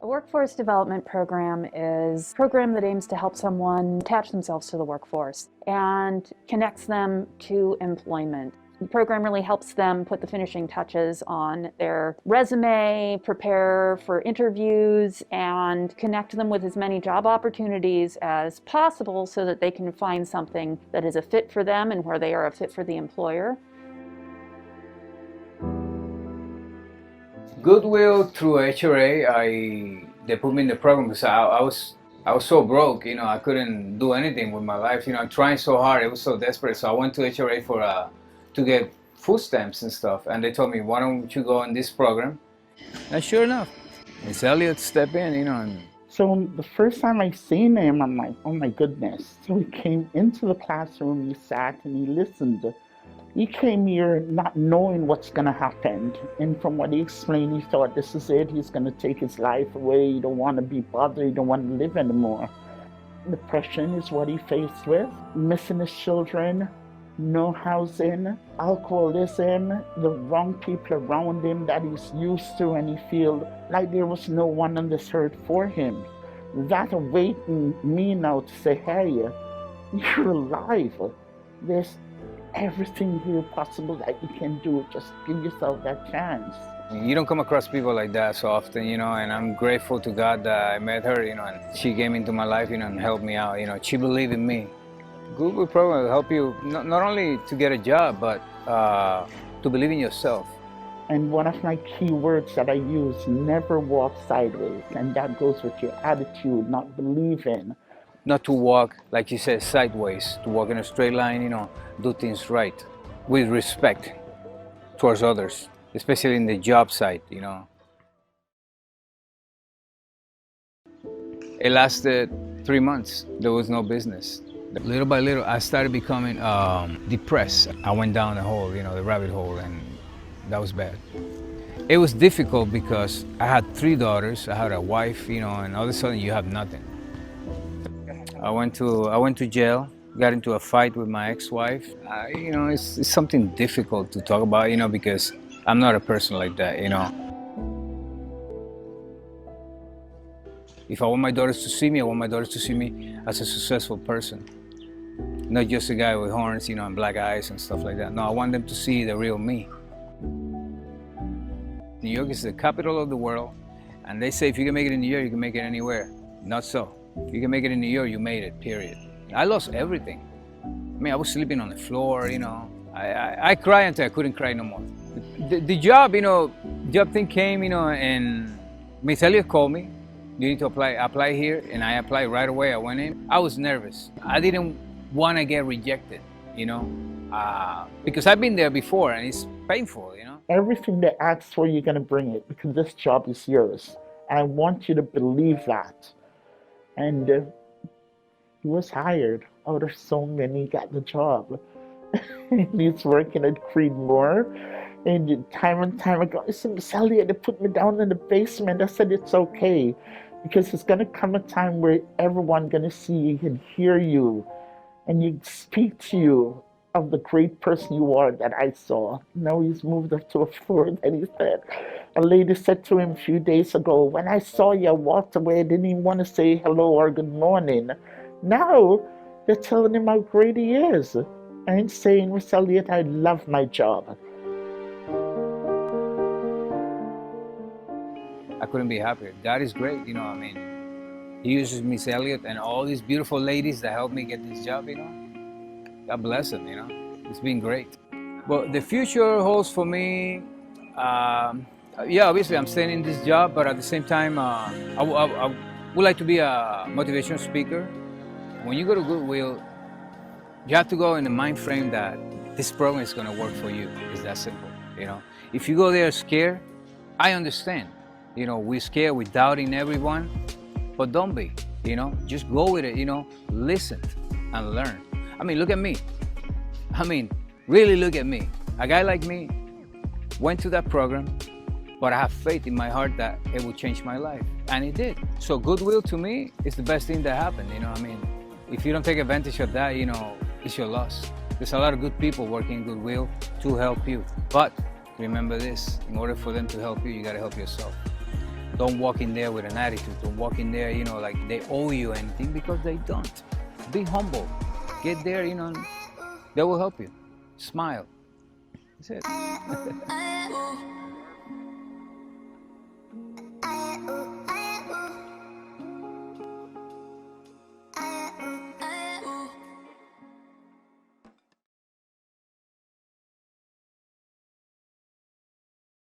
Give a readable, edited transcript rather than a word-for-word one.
A workforce development program is a program that aims to help someone attach themselves to the workforce and connects them to employment. The program really helps them put the finishing touches on their resume, prepare for interviews, and connect them with as many job opportunities as possible so that they can find something that is a fit for them and where they are a fit for the employer. Goodwill through HRA, they put me in the program because I was so broke, I couldn't do anything with my life, trying so hard, it was so desperate. So I went to HRA to get food stamps and stuff, and they told me, why don't you go in this program? And sure enough, Miss Elliott stepped in, and so the first time I seen him, I'm like, oh my goodness. So he came into the classroom, he sat and he listened. He came here not knowing what's going to happen. And from what he explained, he thought this is it. He's going to take his life away. He don't want to be bothered. He don't want to live anymore. Depression is what he faced with. Missing his children, no housing, alcoholism, the wrong people around him that he's used to, and he feel like there was no one on this earth for him. That awaiting me now to say, hey, you're alive. There's everything here possible that you can do. Just give yourself that chance. You don't come across people like that so often, and I'm grateful to God that I met her, and she came into my life, and helped me out, she believed in me. Goodwill program will help you not only to get a job, but to believe in yourself. And one of my key words that I use, never walk sideways, and that goes with your attitude, not believing. Not to walk, like you said, sideways, to walk in a straight line, do things right, with respect towards others, especially in the job site, It lasted 3 months. There was no business. Little by little, I started becoming depressed. I went down the hole, the rabbit hole, and that was bad. It was difficult because I had 3 daughters, I had a wife, and all of a sudden you have nothing. I went to jail, got into a fight with my ex-wife. It's something difficult to talk about, because I'm not a person like that, If I want my daughters to see me, I want my daughters to see me as a successful person. Not just a guy with horns, and black eyes and stuff like that. No, I want them to see the real me. New York is the capital of the world, and they say if you can make it in New York, you can make it anywhere. Not so. If you can make it in New York, you made it, period. I lost everything. I was sleeping on the floor, I cried until I couldn't cry no more. The job, job thing came, and Miss Elliott called me. You need to apply here, and I applied right away. I went in. I was nervous. I didn't want to get rejected, because I've been there before, and it's painful, Everything they ask for, you're going to bring it, because this job is yours. And I want you to believe that. And he was hired. Out of so many, he got the job. And he's working at Creedmoor. And time ago, I said, Miss Elliott, they put me down in the basement. I said, it's okay. Because it's going to come a time where everyone's going to see you and hear you. And you speak to you of the great person you are that I saw. Now he's moved up to a floor that he said. A lady said to him a few days ago, when I saw you, I walked away. I didn't even want to say hello or good morning. Now they're telling him how great he is. And saying, Miss Elliott, I love my job. I couldn't be happier. God is great, He uses Miss Elliott and all these beautiful ladies that helped me get this job, God bless them, It's been great. But the future holds for me, obviously I'm staying in this job, but at the same time, I would like to be a motivational speaker. When you go to Goodwill, you have to go in the mind frame that this program is going to work for you. It's that simple, If you go there scared, I understand. We're scared, we're doubting everyone, but don't be, just go with it, listen and learn. Look at me. Really look at me. A guy like me went to that program, but I have faith in my heart that it will change my life, and it did. So Goodwill to me is the best thing that happened, If you don't take advantage of that, it's your loss. There's a lot of good people working in Goodwill to help you, but remember this, in order for them to help you, you gotta help yourself. Don't walk in there with an attitude. Don't walk in there, like they owe you anything, because they don't. Be humble. Get there, they will help you. Smile. That's it.